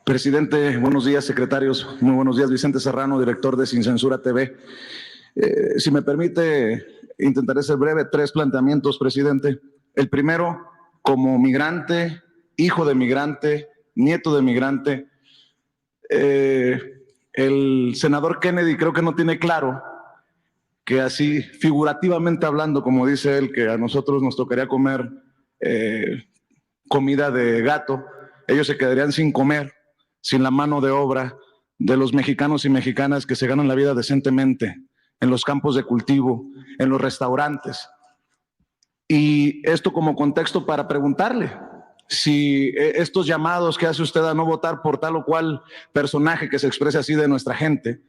Presidente, buenos días, secretarios. Muy buenos días, Vicente Serrano, director de Sin Censura TV. Si me permite, intentaré ser breve. 3 planteamientos, presidente. El primero, como migrante, hijo de migrante, nieto de migrante, el senador Kennedy creo que no tiene claro que así, figurativamente hablando, como dice él, que a nosotros nos tocaría comer comida de gato, ellos se quedarían sin comer, sin la mano de obra de los mexicanos y mexicanas que se ganan la vida decentemente en los campos de cultivo, en los restaurantes. Y esto como contexto para preguntarle si estos llamados que hace usted a no votar por tal o cual personaje que se exprese así de nuestra gente,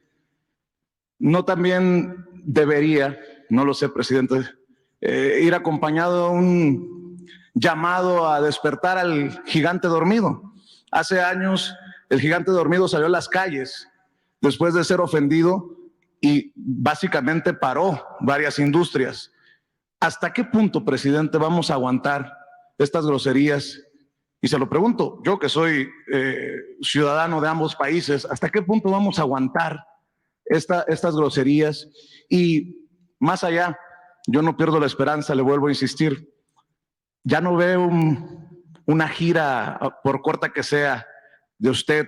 no también debería, no lo sé, presidente, ir acompañado de un llamado a despertar al gigante dormido. Hace años el gigante dormido salió a las calles después de ser ofendido y básicamente paró varias industrias. ¿Hasta qué punto, presidente, vamos a aguantar estas groserías? Y se lo pregunto, yo que soy ciudadano de ambos países, ¿hasta qué punto vamos a aguantar estas groserías? Y más allá, yo no pierdo la esperanza, le vuelvo a insistir, ya no veo una gira, por corta que sea, de usted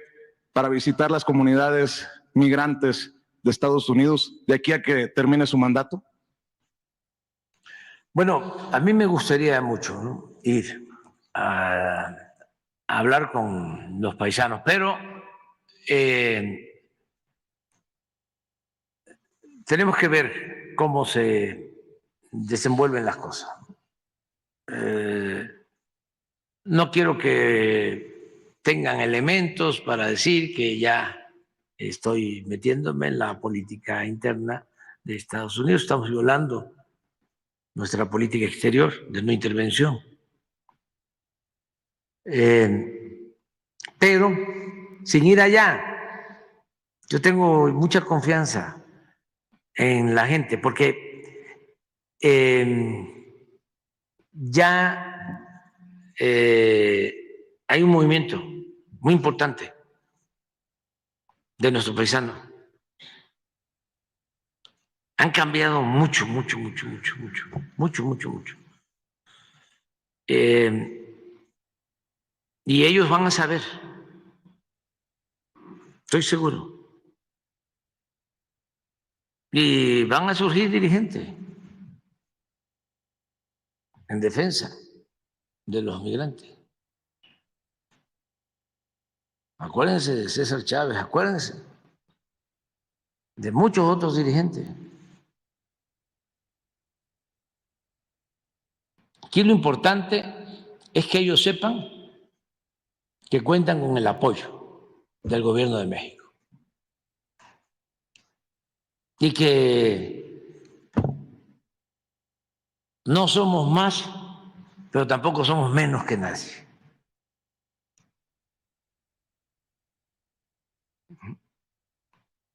para visitar las comunidades migrantes de Estados Unidos de aquí a que termine su mandato. Bueno, a mí me gustaría mucho, ¿no?, ir a hablar con los paisanos, pero tenemos que ver cómo se desenvuelven las cosas. No quiero que tengan elementos para decir que ya estoy metiéndome en la política interna de Estados Unidos. Estamos violando nuestra política exterior de no intervención. Pero sin ir allá, yo tengo mucha confianza en la gente porque ya hay un movimiento muy importante de nuestros paisanos. Han cambiado mucho. Y ellos van a saber, estoy seguro. Y van a surgir dirigentes en defensa de los migrantes. Acuérdense de César Chávez, acuérdense de muchos otros dirigentes. Aquí lo importante es que ellos sepan que cuentan con el apoyo del gobierno de México y que no somos más, pero tampoco somos menos que nadie.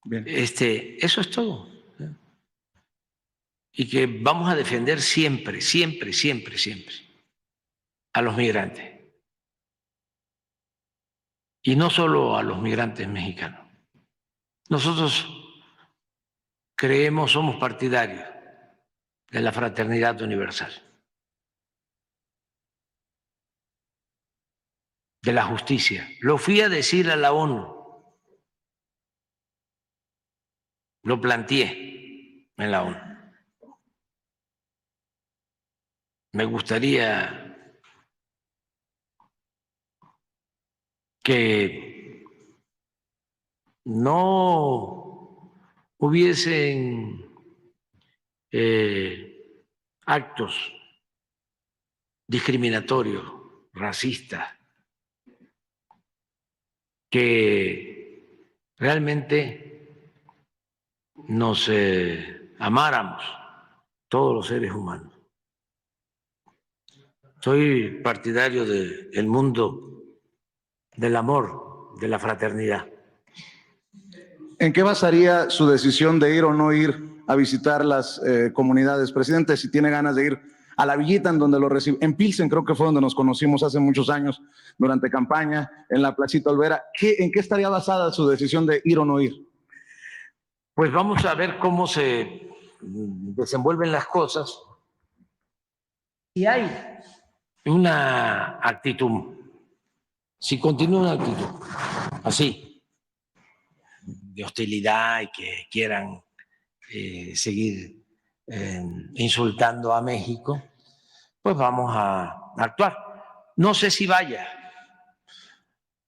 Bien. Eso es todo. Y que vamos a defender siempre a los migrantes. Y no solo a los migrantes mexicanos. Nosotros somos partidarios de la fraternidad universal, de la justicia. Lo fui a decir a la ONU, lo planteé en la ONU. Me gustaría que no hubiesen actos discriminatorios, racistas, que realmente nos amáramos todos los seres humanos. Soy partidario del mundo del amor, de la fraternidad. ¿En qué basaría su decisión de ir o no ir a visitar las comunidades? Presidente, si tiene ganas de ir a la villita en donde lo recibió, en Pilsen creo que fue donde nos conocimos hace muchos años durante campaña, en la Placita Olvera. ¿En qué estaría basada su decisión de ir o no ir? Pues vamos a ver cómo se desenvuelven las cosas. Si hay una actitud, si continúa una actitud así, de hostilidad y que quieran seguir insultando a México, pues vamos a actuar. No sé si vaya.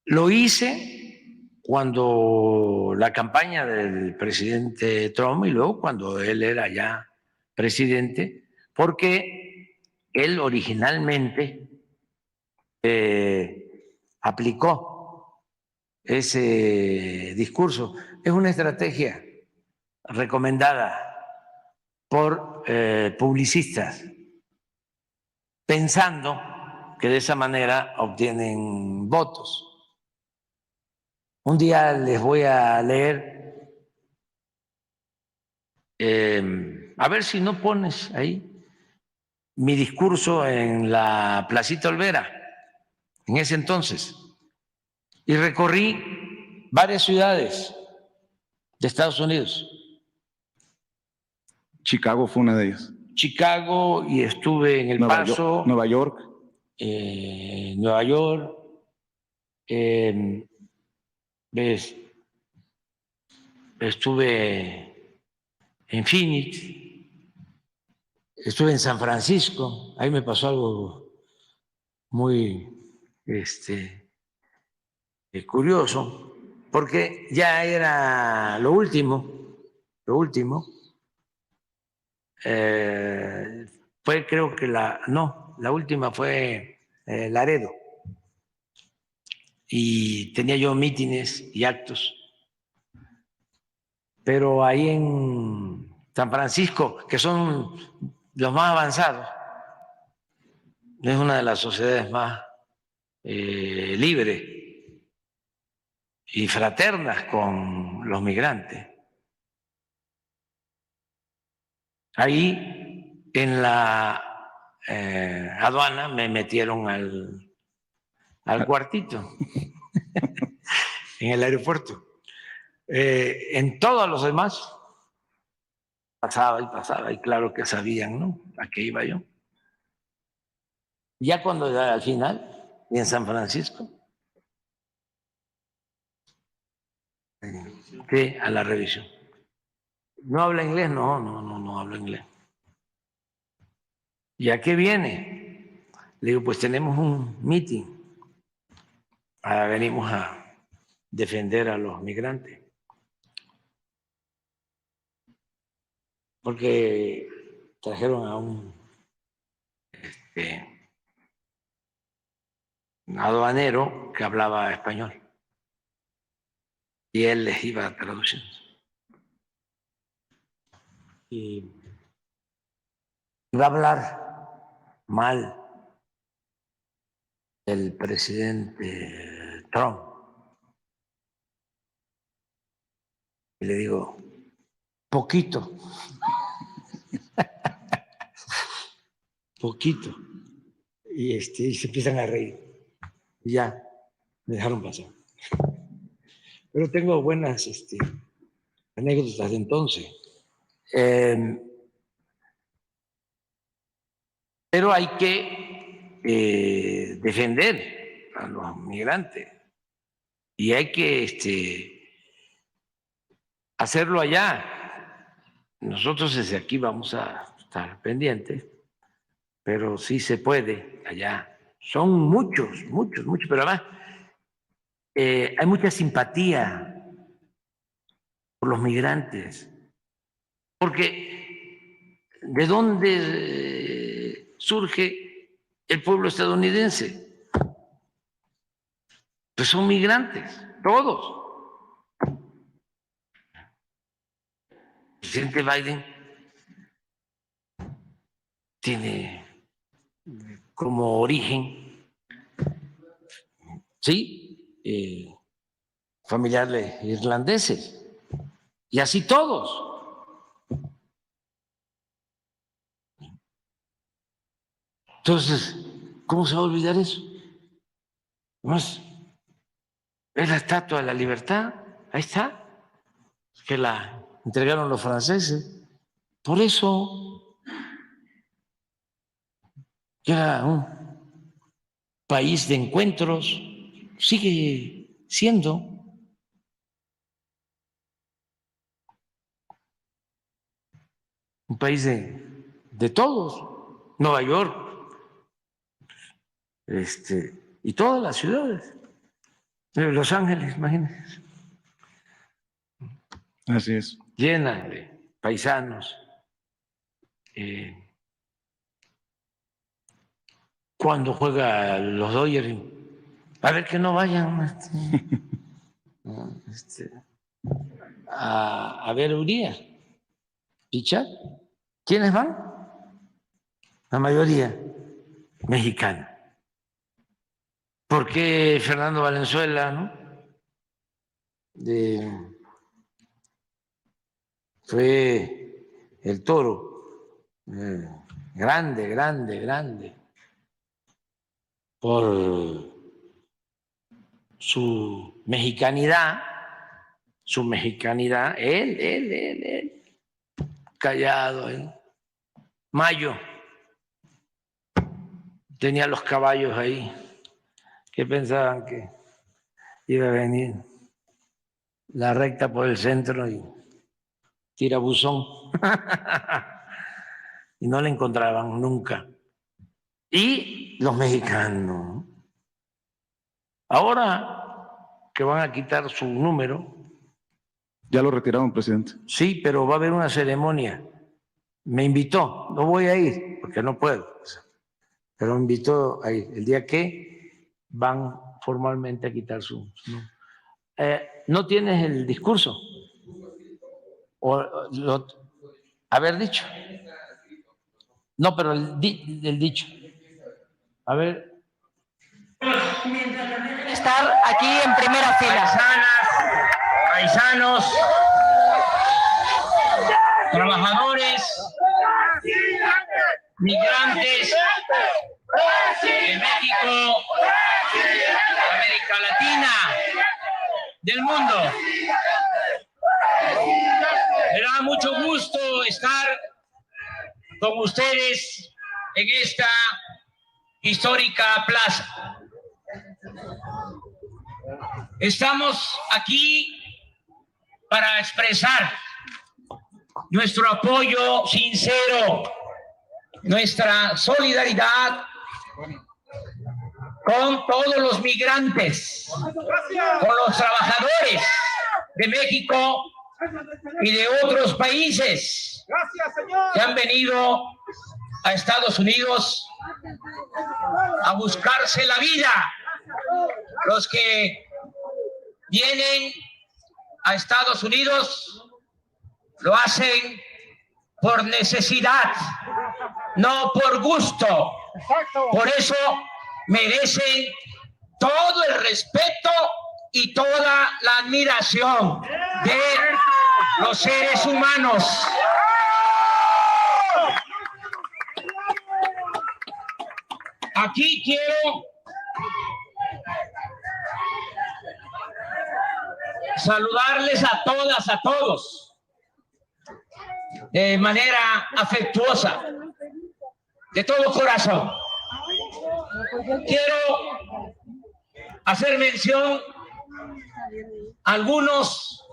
Lo hice cuando la campaña del presidente Trump y luego cuando él era ya presidente, porque él originalmente aplicó ese discurso. Es una estrategia recomendada por publicistas, pensando que de esa manera obtienen votos. Un día les voy a leer, a ver si no pones ahí mi discurso en la Placita Olvera, en ese entonces, y recorrí varias ciudades de Estados Unidos. Chicago fue una de ellas. Chicago, y estuve en El Paso, Nueva York. Nueva York, estuve en Phoenix, estuve en San Francisco. Ahí me pasó algo muy curioso, porque ya era lo último, fue creo que la última fue Laredo, y tenía yo mítines y actos, pero ahí en San Francisco, que son los más avanzados, es una de las sociedades más libres y fraternas con los migrantes. Ahí en la aduana me metieron al cuartito en el aeropuerto. En todos los demás pasaba y claro que sabían, ¿no?, a qué iba yo. Ya cuando al final, y en San Francisco, fui a la revisión. ¿No habla inglés? No habla inglés. ¿Y a qué viene? Le digo, pues tenemos un meeting. Venimos a defender a los migrantes. Porque trajeron a un aduanero que hablaba español. Y él les iba traduciendo. Y iba a hablar mal del presidente Trump. Y le digo, poquito. Poquito. Y se empiezan a reír. Y ya, me dejaron pasar. Pero tengo buenas anécdotas de entonces. Pero hay que defender a los migrantes y hay que hacerlo allá. Nosotros desde aquí vamos a estar pendientes, pero sí se puede allá. Son muchos, pero además hay mucha simpatía por los migrantes, porque ¿de dónde surge el pueblo estadounidense? Pues son migrantes, todos. El presidente Biden tiene como origen, sí, familiares irlandeses, y así todos. Entonces, ¿cómo se va a olvidar eso? Además, es la Estatua de la Libertad, ahí está, que la entregaron los franceses. Por eso, que era un país de encuentros, sigue siendo. Un país de todos, Nueva York, y todas las ciudades. Los Ángeles, imagínense. Así es. Llena de paisanos. Cuando juega los Dodgers, a ver que no vayan a ver Urias, pichar. ¿Quiénes van? La mayoría mexicana. ¿Por qué Fernando Valenzuela, no? Fue el Toro, grande, por su mexicanidad, él, callado, Mayo, tenía los caballos ahí, que pensaban que iba a venir la recta por el centro y tirabuzón, y no le encontraban nunca. Y los mexicanos, ahora que van a quitar su número. Ya lo retiraron, presidente. Sí, pero va a haber una ceremonia. Me invitó, no voy a ir porque no puedo, pero me invitó a ir el día que van formalmente a quitar su número. ¿No tienes el discurso? Haber dicho. No, pero el dicho. A ver. Estar aquí en primera fila. Paisanos, trabajadores, migrantes de México, América Latina, del mundo. Me da mucho gusto estar con ustedes en esta histórica plaza. Estamos aquí para expresar nuestro apoyo sincero, nuestra solidaridad con todos los migrantes, con los trabajadores de México y de otros países que han venido a Estados Unidos a buscarse la vida. Los que vienen a Estados Unidos lo hacen por necesidad, no por gusto. Por eso merecen todo el respeto y toda la admiración de los seres humanos. Aquí quiero saludarles a todas, a todos, de manera afectuosa, de todo corazón. Quiero hacer mención a algunos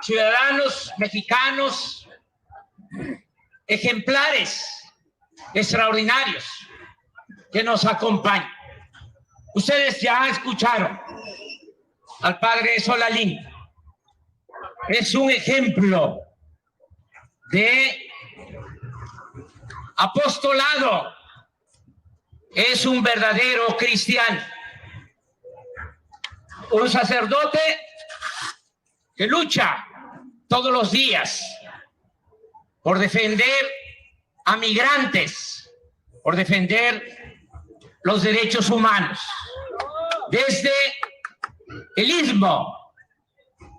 ciudadanos mexicanos ejemplares, extraordinarios, que nos acompañan. Ustedes ya escucharon al padre Solalín. Es un ejemplo de apostolado, es un verdadero cristiano, un sacerdote que lucha todos los días por defender a migrantes, por defender los derechos humanos. Desde el Istmo,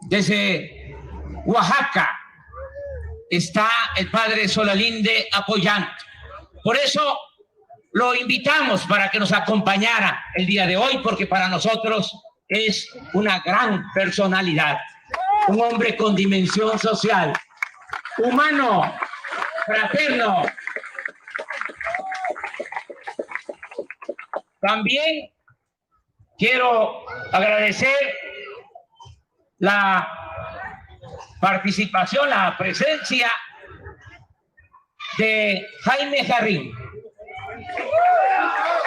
desde Oaxaca, está el padre Solalinde apoyando. Por eso lo invitamos para que nos acompañara el día de hoy, porque para nosotros es una gran personalidad, un hombre con dimensión social, humano, fraterno. También quiero agradecer la participación, la presencia de Jaime Jarrín,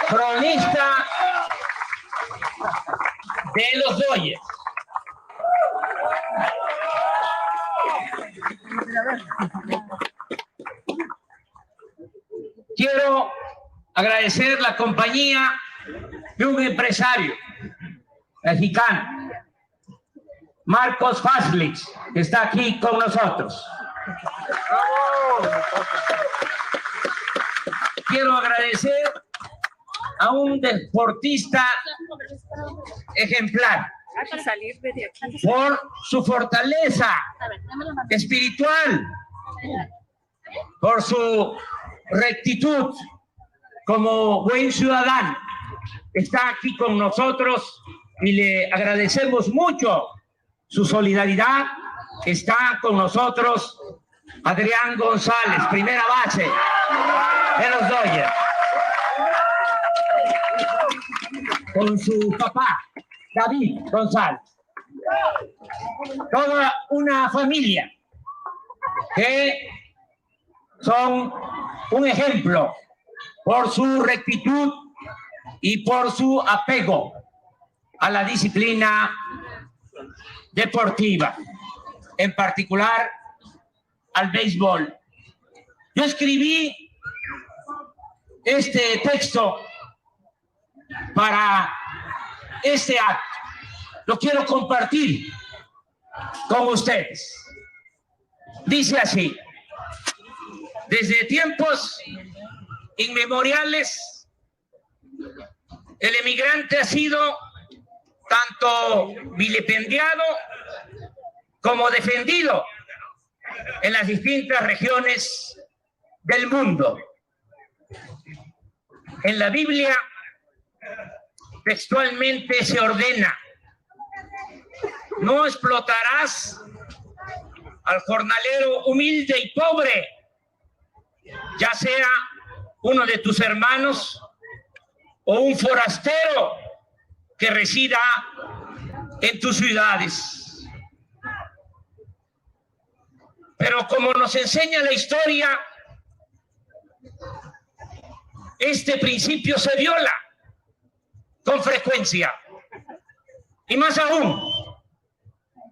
cronista de los Dodgers. Quiero agradecer la compañía de un empresario mexicano, Marcos Faslich, que está aquí con nosotros. Quiero agradecer a un deportista ejemplar por su fortaleza espiritual, por su rectitud como buen ciudadano. Está aquí con nosotros y le agradecemos mucho su solidaridad. Está con nosotros Adrián González, primera base de los Dodgers, con su papá, David González. Toda una familia que son un ejemplo por su rectitud y por su apego a la disciplina deportiva, en particular al béisbol. Yo escribí este texto para este acto. Lo quiero compartir con ustedes. Dice así: desde tiempos inmemoriales, el emigrante ha sido tanto vilipendiado como defendido en las distintas regiones del mundo. En la Biblia textualmente se ordena: no explotarás al jornalero humilde y pobre, ya sea uno de tus hermanos o un forastero que resida en tus ciudades. Pero como nos enseña la historia, este principio se viola con frecuencia. Y más aún,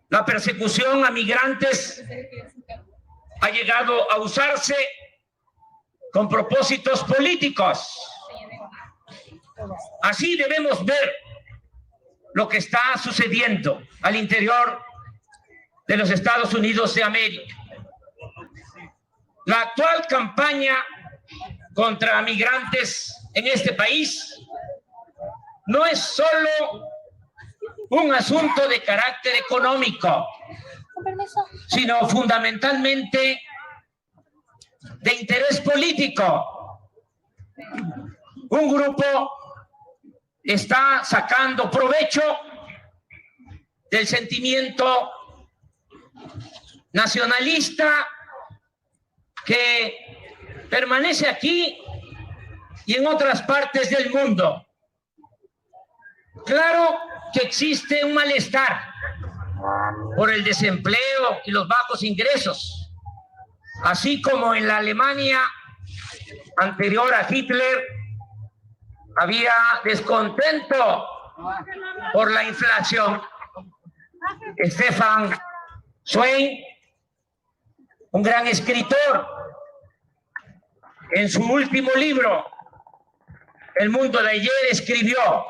la persecución a migrantes ha llegado a usarse con propósitos políticos. Así debemos ver lo que está sucediendo al interior de los Estados Unidos de América. La actual campaña contra migrantes en este país no es solo un asunto de carácter económico, sino fundamentalmente de interés político. Un grupo está sacando provecho del sentimiento nacionalista que permanece aquí y en otras partes del mundo. Claro que existe un malestar por el desempleo y los bajos ingresos, así como en la Alemania anterior a Hitler había descontento por la inflación. Stefan Zweig, un gran escritor, en su último libro, El mundo de ayer, escribió: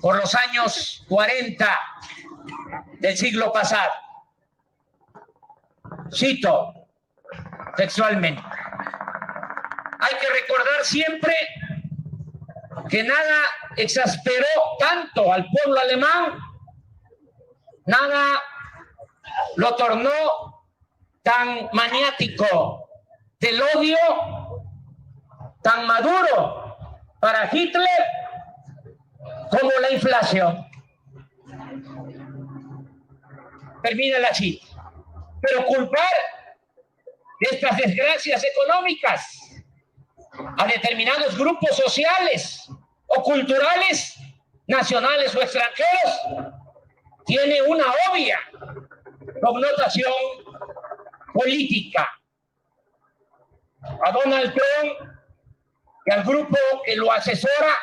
por los años 40 del siglo pasado, cito textualmente, hay que recordar siempre que nada exasperó tanto al pueblo alemán, nada lo tornó tan maniático del odio tan maduro para Hitler como la inflación. Termina la cita. Pero culpar de estas desgracias económicas a determinados grupos sociales o culturales, nacionales o extranjeros, tiene una obvia connotación política. A Donald Trump y al grupo que lo asesora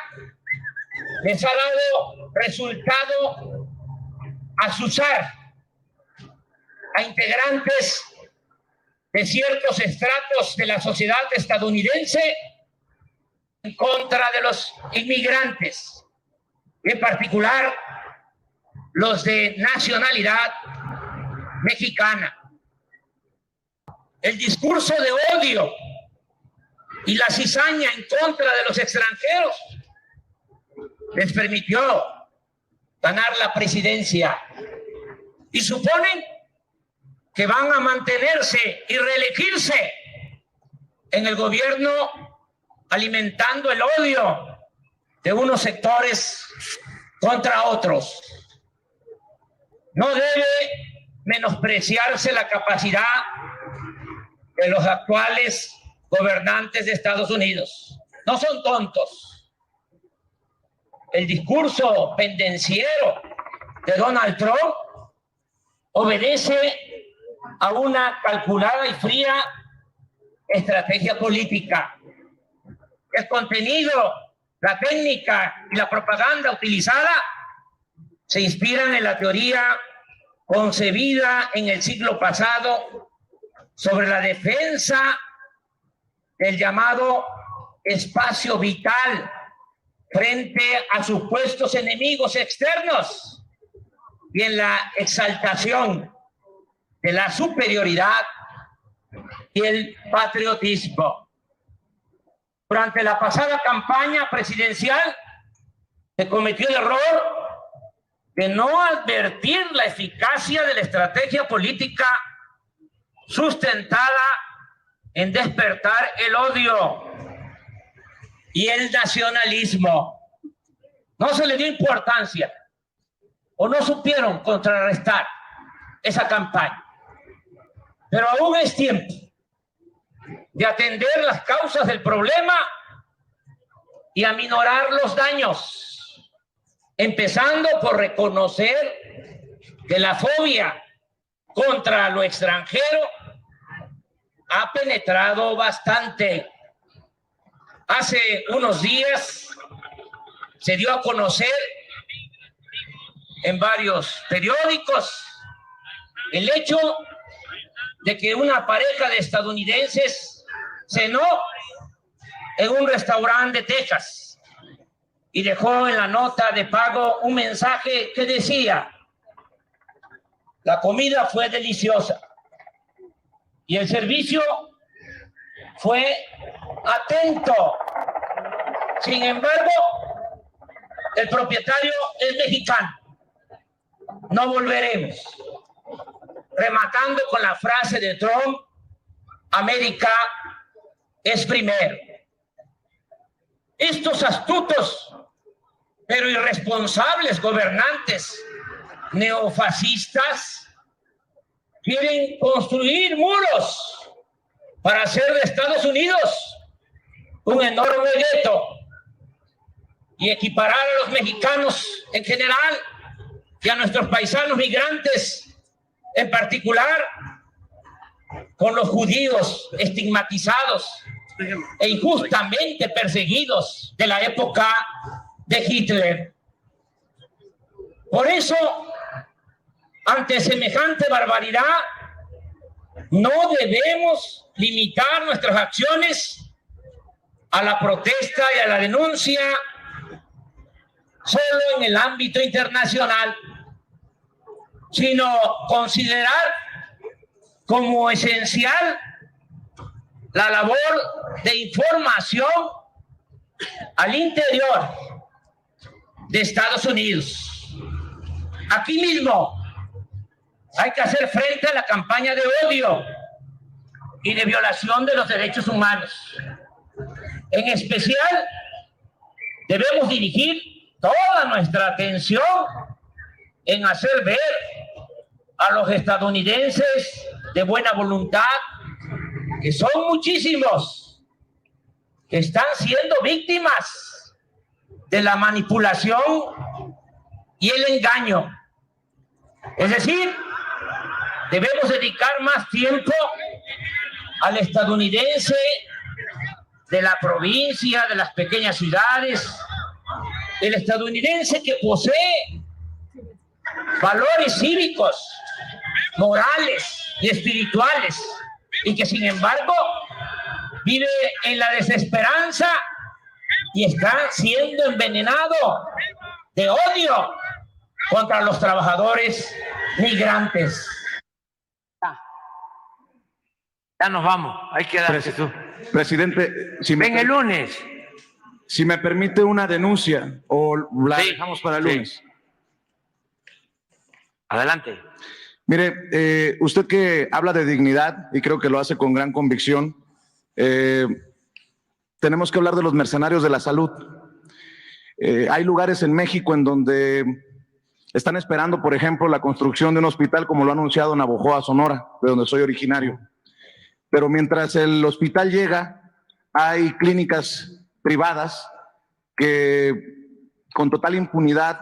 les ha dado resultado azuzar a integrantes de ciertos estratos de la sociedad estadounidense en contra de los inmigrantes, en particular los de nacionalidad mexicana. El discurso de odio y la cizaña en contra de los extranjeros les permitió ganar la presidencia y suponen que van a mantenerse y reelegirse en el gobierno alimentando el odio de unos sectores contra otros. No debe menospreciarse la capacidad de los actuales gobernantes de Estados Unidos. No son tontos. El discurso pendenciero de Donald Trump obedece a una calculada y fría estrategia política. El contenido, la técnica y la propaganda utilizada se inspiran en la teoría concebida en el siglo pasado sobre la defensa del llamado espacio vital frente a supuestos enemigos externos y en la exaltación de la superioridad y el patriotismo. Durante la pasada campaña presidencial se cometió el error de no advertir la eficacia de la estrategia política sustentada en despertar el odio y el nacionalismo. No se le dio importancia o no supieron contrarrestar esa campaña. Pero aún es tiempo de atender las causas del problema y aminorar los daños, empezando por reconocer que la fobia contra lo extranjero ha penetrado bastante. Hace unos días se dio a conocer en varios periódicos el hecho de que una pareja de estadounidenses cenó en un restaurante de Texas y dejó en la nota de pago un mensaje que decía: la comida fue deliciosa y el servicio fue atento. Sin embargo, el propietario es mexicano. No volveremos. Rematando con la frase de Trump: América es primero. Estos astutos pero irresponsables gobernantes neofascistas quieren construir muros para hacer de Estados Unidos un enorme gueto y equiparar a los mexicanos en general y a nuestros paisanos migrantes en particular con los judíos estigmatizados e injustamente perseguidos de la época de Hitler. Por eso, ante semejante barbaridad, no debemos limitar nuestras acciones a la protesta y a la denuncia solo en el ámbito internacional, sino considerar como esencial la labor de información al interior de Estados Unidos. Aquí mismo hay que hacer frente a la campaña de odio y de violación de los derechos humanos. En especial, debemos dirigir toda nuestra atención en hacer ver a los estadounidenses de buena voluntad, que son muchísimos, que están siendo víctimas de la manipulación y el engaño. Es decir, debemos dedicar más tiempo al estadounidense de la provincia, de las pequeñas ciudades, el estadounidense que posee valores cívicos, morales y espirituales, y que sin embargo vive en la desesperanza y está siendo envenenado de odio contra los trabajadores migrantes. Ya nos vamos, hay que darse tú. Presidente, Ven el lunes. Si me permite una denuncia, o la Sí, dejamos para el sí. lunes. Adelante. Mire, usted que habla de dignidad, y creo que lo hace con gran convicción, tenemos que hablar de los mercenarios de la salud. Hay lugares en México en donde están esperando, por ejemplo, la construcción de un hospital, como lo ha anunciado Navojoa, Sonora, de donde soy originario. Pero mientras el hospital llega, hay clínicas privadas que con total impunidad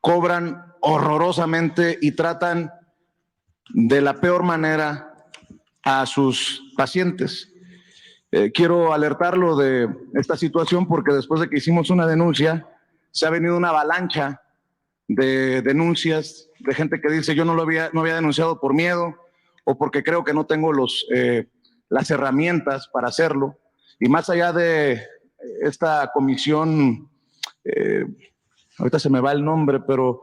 cobran horrorosamente y tratan de la peor manera a sus pacientes. Quiero alertarlo de esta situación porque después de que hicimos una denuncia, se ha venido una avalancha de denuncias de gente que dice yo no había denunciado por miedo o porque creo que no tengo las herramientas para hacerlo. Y más allá de esta comisión, ahorita se me va el nombre, pero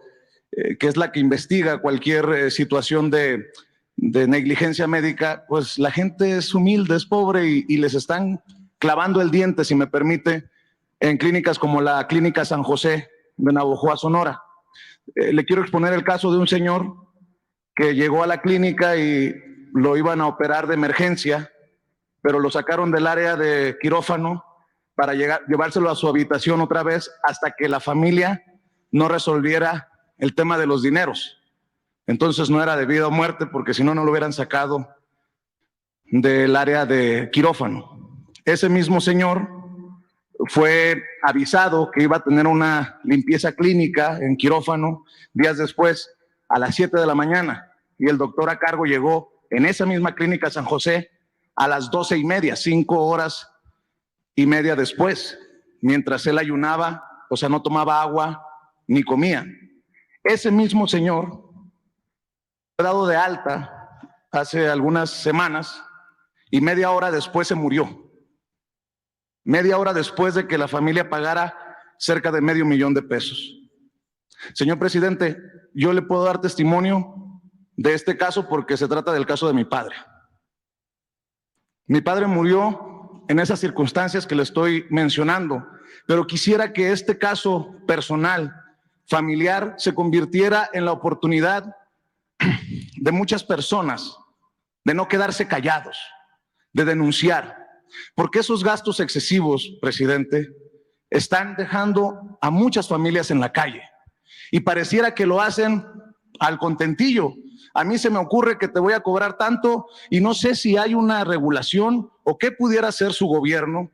que es la que investiga cualquier situación de negligencia médica, pues la gente es humilde, es pobre y les están clavando el diente, si me permite, en clínicas como la Clínica San José de Navojoa, Sonora. Le quiero exponer el caso de un señor que llegó a la clínica y lo iban a operar de emergencia, pero lo sacaron del área de quirófano para llevárselo a su habitación otra vez hasta que la familia no resolviera el tema de los dineros. Entonces no era de vida o muerte, porque si no, no lo hubieran sacado del área de quirófano. Ese mismo señor fue avisado que iba a tener una limpieza clínica en quirófano días después, a las 7 de la mañana, y el doctor a cargo llegó en esa misma clínica San José a las 12:30, 5 horas y media después, mientras él ayunaba, o sea, no tomaba agua ni comía. Ese mismo señor fue dado de alta hace algunas semanas y media hora después se murió. Media hora después de que la familia pagara cerca de $500,000. Señor presidente, yo le puedo dar testimonio de este caso porque se trata del caso de mi padre. Mi padre murió en esas circunstancias que le estoy mencionando, pero quisiera que este caso personal, familiar, se convirtiera en la oportunidad de muchas personas de no quedarse callados, de denunciar, porque esos gastos excesivos, presidente, están dejando a muchas familias en la calle y pareciera que lo hacen al contentillo. A mí se me ocurre que te voy a cobrar tanto y no sé si hay una regulación o qué pudiera hacer su gobierno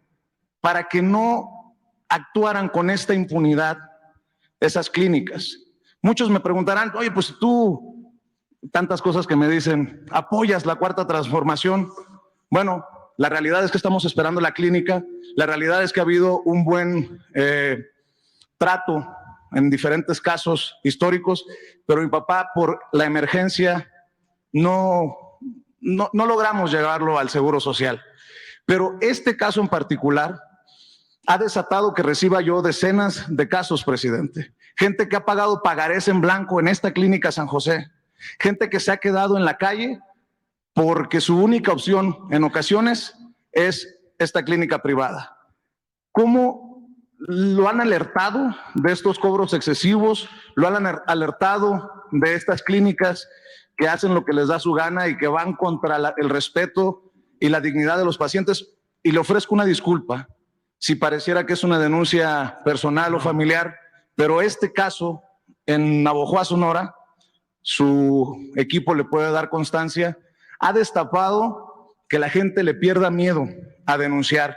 para que no actuaran con esta impunidad esas clínicas. Muchos me preguntarán, oye, pues tú, tantas cosas que me dicen, ¿apoyas la Cuarta Transformación? Bueno, la realidad es que estamos esperando la clínica, la realidad es que ha habido un buen trato en diferentes casos históricos, pero mi papá por la emergencia no logramos llevarlo al Seguro Social. Pero este caso en particular ha desatado que reciba yo decenas de casos, presidente. Gente que ha pagado pagarés en blanco en esta clínica San José. Gente que se ha quedado en la calle porque su única opción en ocasiones es esta clínica privada. ¿Cómo lo han alertado de estos cobros excesivos? ¿Lo han alertado de estas clínicas que hacen lo que les da su gana y que van contra el respeto y la dignidad de los pacientes? y le ofrezco una disculpa si pareciera que es una denuncia personal o familiar, pero este caso en Navojoa, Sonora, su equipo le puede dar constancia, ha destapado que la gente le pierda miedo a denunciar.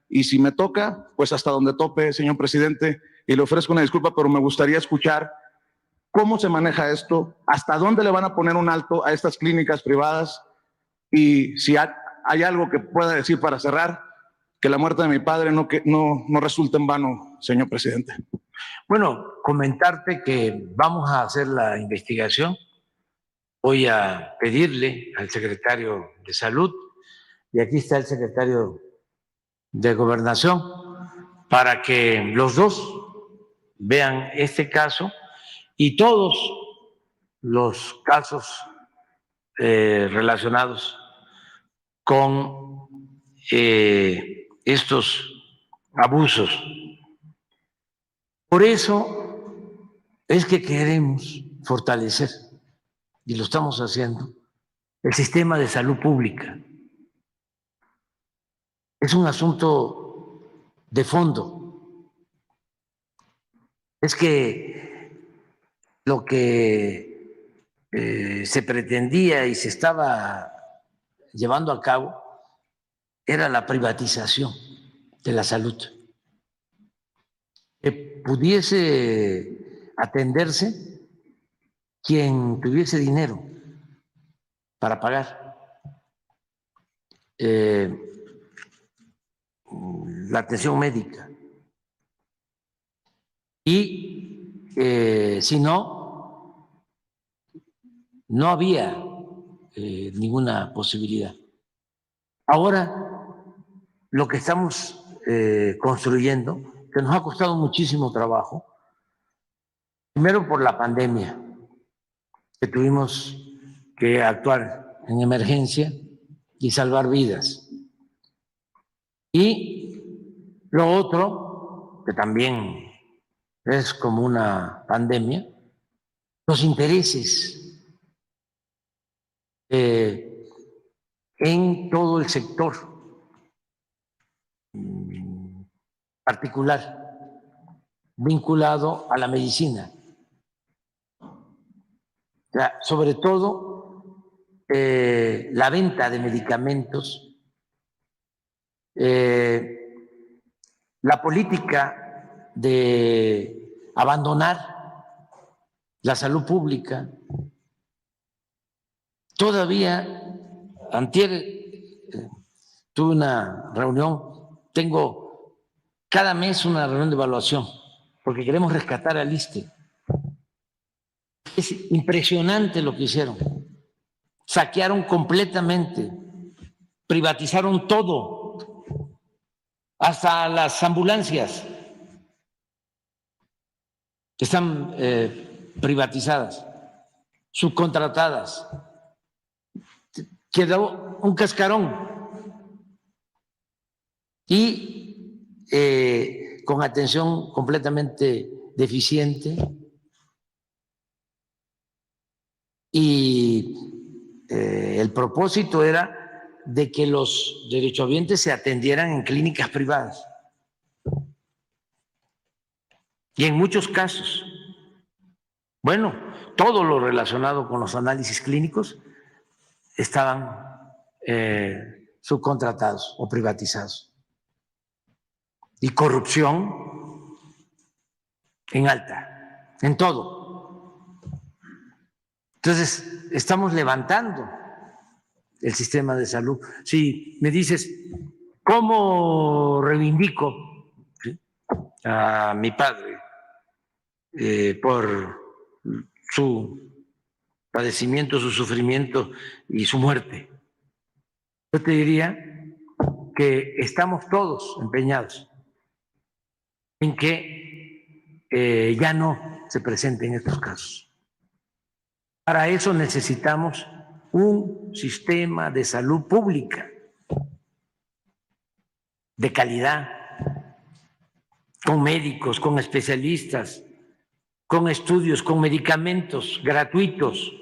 Y si me toca, pues hasta donde tope, señor presidente, y le ofrezco una disculpa, pero me gustaría escuchar cómo se maneja esto, hasta dónde le van a poner un alto a estas clínicas privadas, y si hay algo que pueda decir para cerrar, que la muerte de mi padre no resulte en vano, señor presidente. Bueno, comentarte que vamos a hacer la investigación. Voy a pedirle al secretario de Salud, y aquí está el secretario de Gobernación, para que los dos vean este caso y todos los casos relacionados con estos abusos. Por eso es que queremos fortalecer, y lo estamos haciendo, el sistema de salud pública. Es un asunto de fondo. Es que lo que se pretendía y se estaba llevando a cabo era la privatización de la salud. Que pudiese atenderse quien tuviese dinero para pagar la atención médica. Y si no, no había ninguna posibilidad. Ahora, lo que estamos construyendo, que nos ha costado muchísimo trabajo, primero por la pandemia, que tuvimos que actuar en emergencia y salvar vidas. Y lo otro, que también es como una pandemia, los intereses en todo el sector particular vinculado a la medicina. O sea, sobre todo la venta de medicamentos, la política de abandonar la salud pública. Todavía, antier tuve una reunión, tengo cada mes una reunión de evaluación, porque queremos rescatar al ISSSTE. Es impresionante lo que hicieron. Saquearon completamente, privatizaron todo, hasta las ambulancias que están privatizadas, subcontratadas. Quedó un cascarón y con atención completamente deficiente, y el propósito era de que los derechohabientes se atendieran en clínicas privadas. Y en muchos casos, bueno, todo lo relacionado con los análisis clínicos estaban subcontratados o privatizados. Y corrupción en alta, en todo. Entonces, estamos levantando el sistema de salud. Si me dices, ¿cómo reivindico a mi padre por su padecimiento, su sufrimiento y su muerte? Yo te diría que estamos todos empeñados en que ya no se presenten estos casos. Para eso necesitamos un sistema de salud pública de calidad, con médicos, con especialistas, con estudios, con medicamentos gratuitos,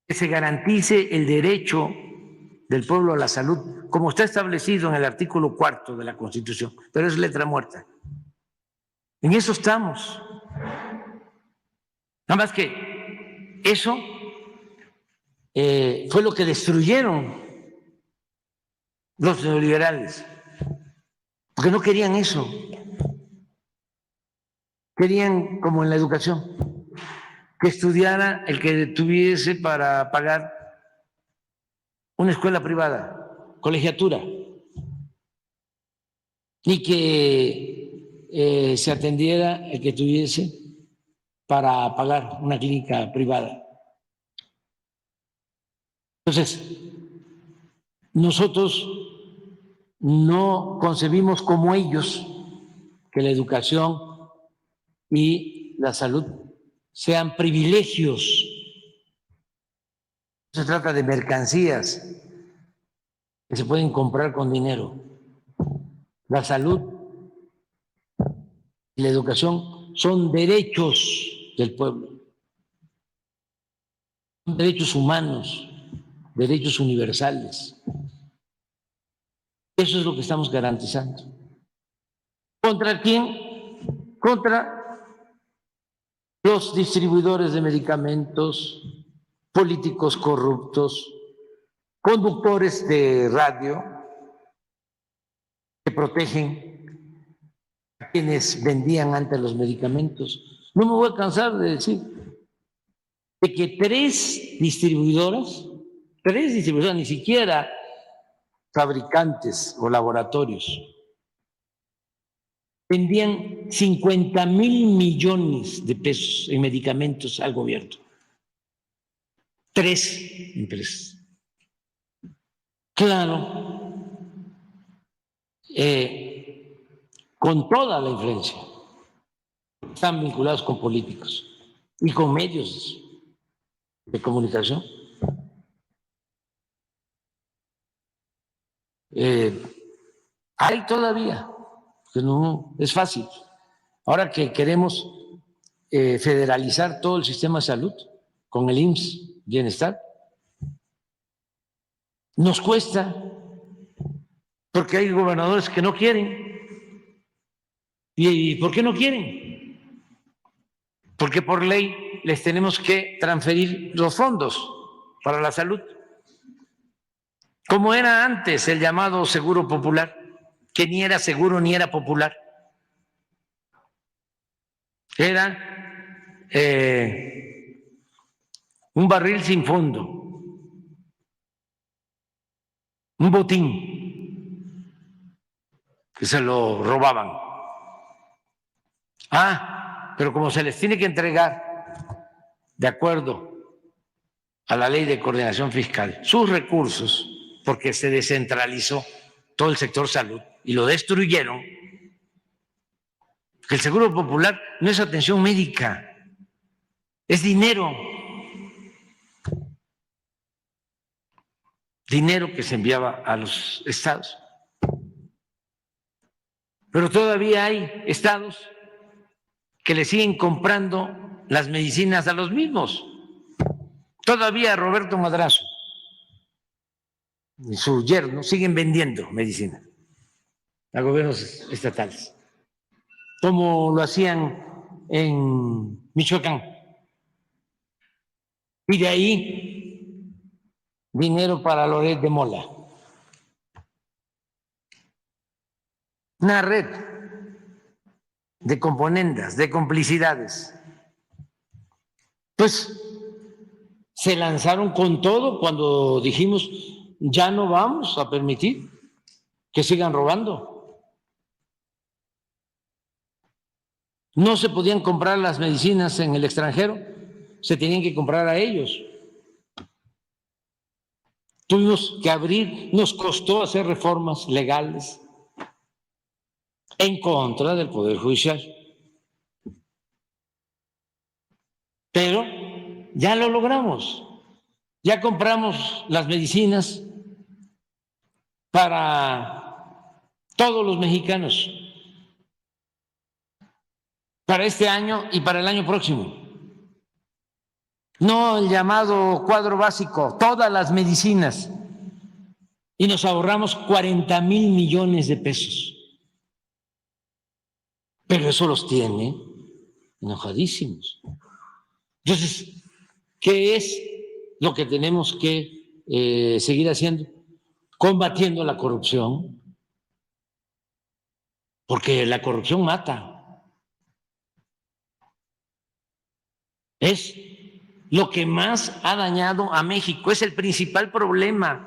que se garantice el derecho del pueblo a la salud como está establecido en el artículo 4 de la Constitución, pero es letra muerta. En eso estamos. Nada más que eso fue lo que destruyeron los neoliberales, porque no querían eso. Querían, como en la educación, que estudiara el que tuviese para pagar una escuela privada, colegiatura, y que se atendiera el que tuviese para pagar una clínica privada. Entonces, nosotros no concebimos como ellos que la educación y la salud sean privilegios. No se trata de mercancías que se pueden comprar con dinero. La salud y la educación son derechos del pueblo, son derechos humanos, derechos universales. Eso es lo que estamos garantizando. ¿Contra quién? Contra los distribuidores de medicamentos, políticos corruptos, conductores de radio que protegen a quienes vendían antes los medicamentos. No me voy a cansar de decir de que tres distribuidoras, ni siquiera fabricantes o laboratorios, vendían 50,000 millones de pesos en medicamentos al gobierno. 3 empresas. Claro, con toda la influencia, están vinculados con políticos y con medios de comunicación. Hay todavía, que no es fácil. Ahora que queremos federalizar todo el sistema de salud con el IMSS Bienestar, nos cuesta, porque hay gobernadores que no quieren. ¿Y por qué no quieren? Porque por ley les tenemos que transferir los fondos para la salud, como era antes el llamado Seguro Popular, que ni era seguro ni era popular. Era un barril sin fondo, un botín que se lo robaban. Pero como se les tiene que entregar, de acuerdo a la Ley de Coordinación Fiscal, sus recursos, porque se descentralizó todo el sector salud y lo destruyeron, que el Seguro Popular no es atención médica, es dinero. Dinero que se enviaba a los estados. Pero todavía hay estados que le siguen comprando las medicinas a los mismos. Todavía Roberto Madrazo y su yerno siguen vendiendo medicina a gobiernos estatales, como lo hacían en Michoacán. Y de ahí dinero para Loret de Mola. Una red de componendas, de complicidades. Pues se lanzaron con todo cuando dijimos ya no vamos a permitir que sigan robando. No se podían comprar las medicinas en el extranjero, se tenían que comprar a ellos. Tuvimos que abrir, nos costó hacer reformas legales en contra del Poder Judicial. Pero ya lo logramos, ya compramos las medicinas para todos los mexicanos, para este año y para el año próximo. No el llamado cuadro básico, todas las medicinas y nos ahorramos 40,000 millones de pesos. Pero eso los tiene enojadísimos. Entonces, ¿qué es lo que tenemos que seguir haciendo? Combatiendo la corrupción, porque la corrupción mata. Es lo que más ha dañado a México, es el principal problema.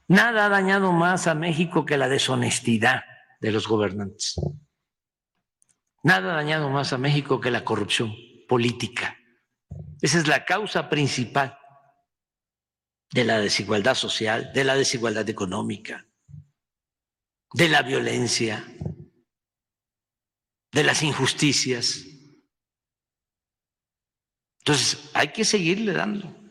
Nada ha dañado más a México que la deshonestidad de los gobernantes. Nada ha dañado más a México que la corrupción política. Esa es la causa principal de la desigualdad social, de la desigualdad económica, de la violencia, de las injusticias. Entonces, hay que seguirle dando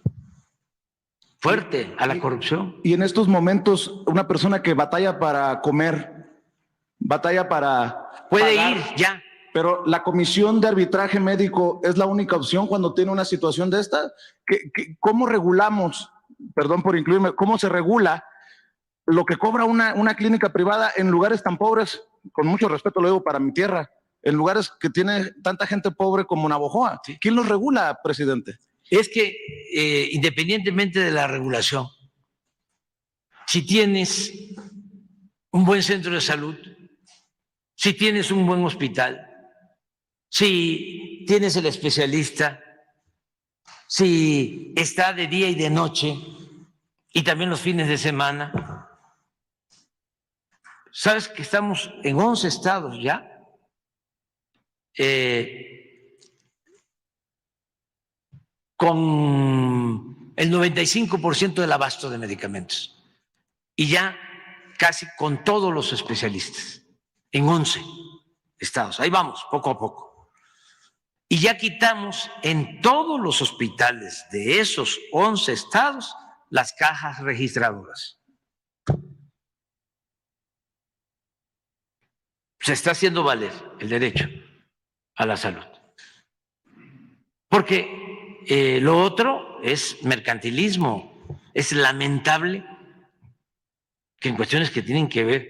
fuerte a la corrupción. Y en estos momentos, una persona que batalla para comer, batalla para puede pagar, ir ya. Pero la comisión de arbitraje médico es la única opción cuando tiene una situación de esta. ¿Cómo regulamos, perdón por incluirme, cómo se regula lo que cobra una clínica privada en lugares tan pobres, con mucho respeto lo digo para mi tierra, en lugares que tiene tanta gente pobre como Navojoa? Sí. ¿Quién los regula, presidente? Es que independientemente de la regulación, si tienes un buen centro de salud, si tienes un buen hospital, si tienes el especialista, si está de día y de noche y también los fines de semana, ¿sabes que estamos en 11 estados ya? Con el 95% del abasto de medicamentos y ya casi con todos los especialistas en 11 estados. Ahí vamos, poco a poco. Y ya quitamos en todos los hospitales de esos 11 estados las cajas registradoras. Se está haciendo valer el derecho a la salud. Porque lo otro es mercantilismo. Es lamentable que en cuestiones que tienen que ver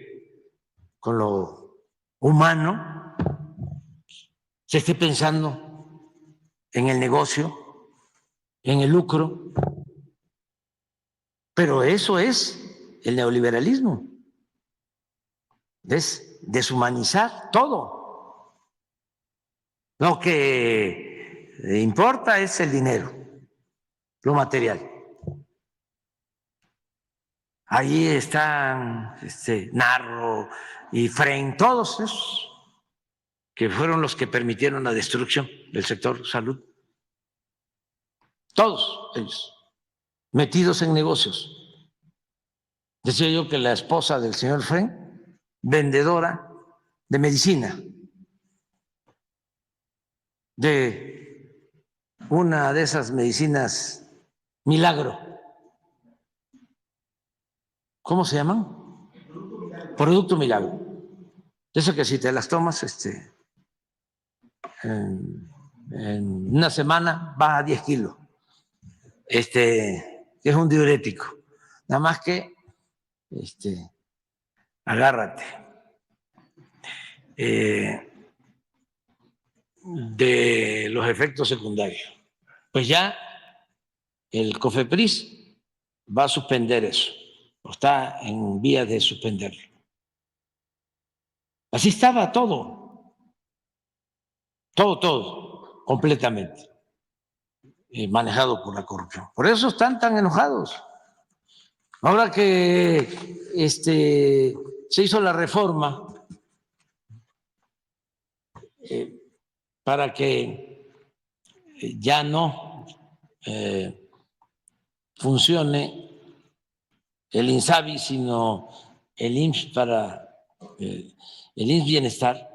con lo humano se esté pensando en el negocio, en el lucro. Pero eso es el neoliberalismo. Es deshumanizar todo. Lo que importa es el dinero, lo material. Ahí están Narro y Fren, todos esos que fueron los que permitieron la destrucción del sector salud. Todos ellos metidos en negocios. Decía yo que la esposa del señor Fren, vendedora de medicina, de una de esas medicinas milagro. ¿Cómo se llaman? Producto milagro. De eso que si te las tomas en una semana vas a 10 kilos. Es un diurético. Nada más que agárrate. De los efectos secundarios. Pues ya el COFEPRIS va a suspender eso, o está en vías de suspenderlo. Así estaba todo, completamente manejado por la corrupción. Por eso están tan enojados. Ahora que se hizo la reforma para que ya no funcione el INSABI, sino el IMSS el IMSS Bienestar,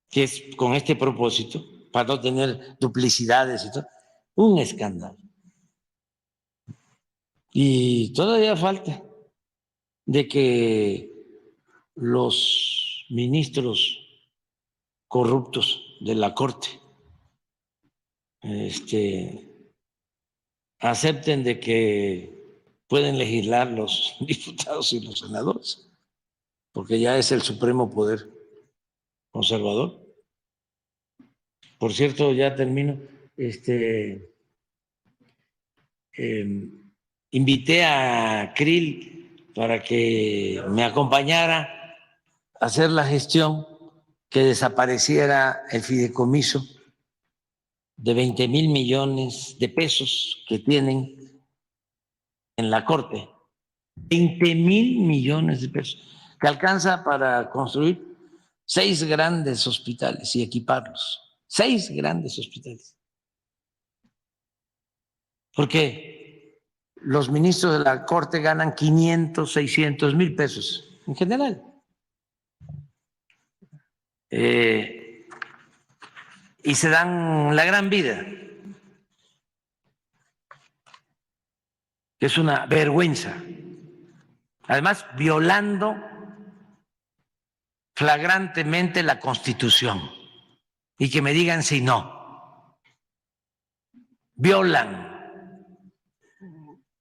que es con este propósito, para no tener duplicidades y todo, un escándalo. Y todavía falta de que los ministros corruptos de la Corte acepten de que pueden legislar los diputados y los senadores, porque ya es el supremo poder conservador. Por cierto, ya termino. Invité a Krill para que me acompañara a hacer la gestión que desapareciera el fideicomiso de 20,000 millones de pesos que tienen en la Corte. 20,000 millones de pesos, que alcanza para construir 6 grandes hospitales y equiparlos. 6 grandes hospitales. Porque los ministros de la Corte ganan 500, 600 mil pesos en general. Y se dan la gran vida. Es una vergüenza. Además, violando flagrantemente la Constitución. Y que me digan si no. Violan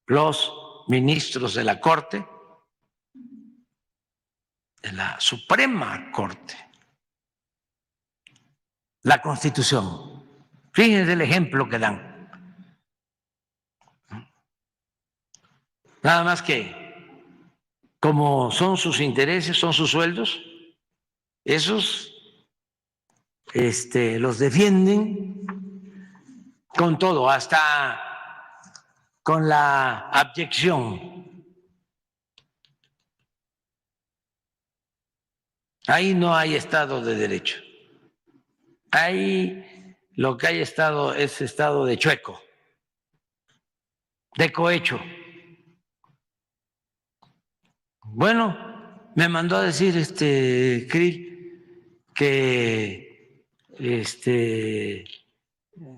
los ministros de la Corte, de la Suprema Corte, la Constitución. Fíjense el ejemplo que dan. Nada más que, como son sus intereses, son sus sueldos, esos los defienden con todo, hasta con la abyección. Ahí no hay Estado de Derecho. Ahí lo que hay Estado es Estado de chueco, de cohecho. Bueno, me mandó a decir Krill que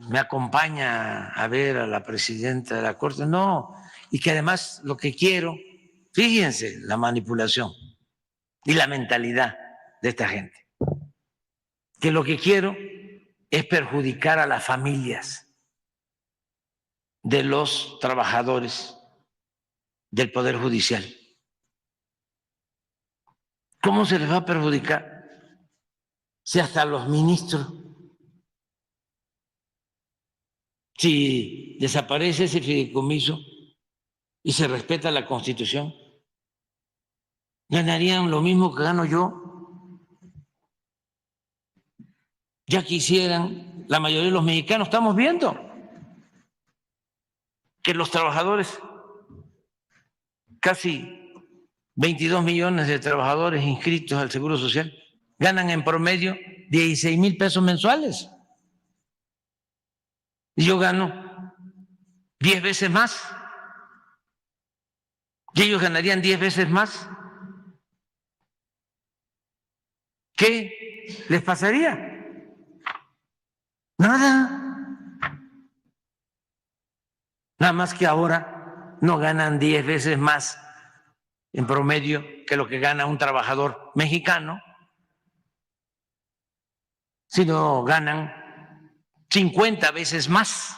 me acompaña a ver a la presidenta de la Corte. No, y que además lo que quiero, fíjense la manipulación y la mentalidad de esta gente, que lo que quiero es perjudicar a las familias de los trabajadores del Poder Judicial. ¿Cómo se les va a perjudicar si hasta los ministros, si desaparece ese fideicomiso y se respeta la Constitución, ganarían lo mismo que gano yo? Ya quisieran la mayoría de los mexicanos. Estamos viendo que los trabajadores, casi 22 millones de trabajadores inscritos al Seguro Social, ganan en promedio 16,000 pesos mensuales. Y yo gano 10 veces más. Y ellos ganarían 10 veces más. ¿Qué les pasaría? Nada. Nada más que ahora no ganan 10 veces más en promedio que lo que gana un trabajador mexicano, sino ganan 50 veces más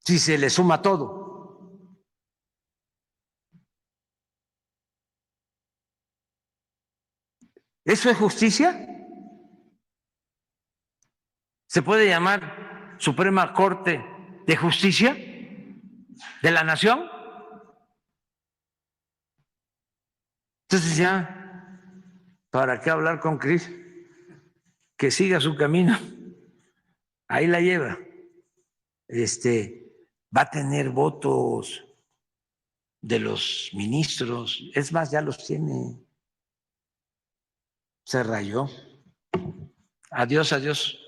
si se le suma todo. ¿Eso es justicia? ¿Se puede llamar Suprema Corte de Justicia de la Nación? Entonces ya, ¿para qué hablar con Cris? Que siga su camino. Ahí la lleva. Va a tener votos de los ministros. Es más, ya los tiene. Se rayó. Adiós, adiós.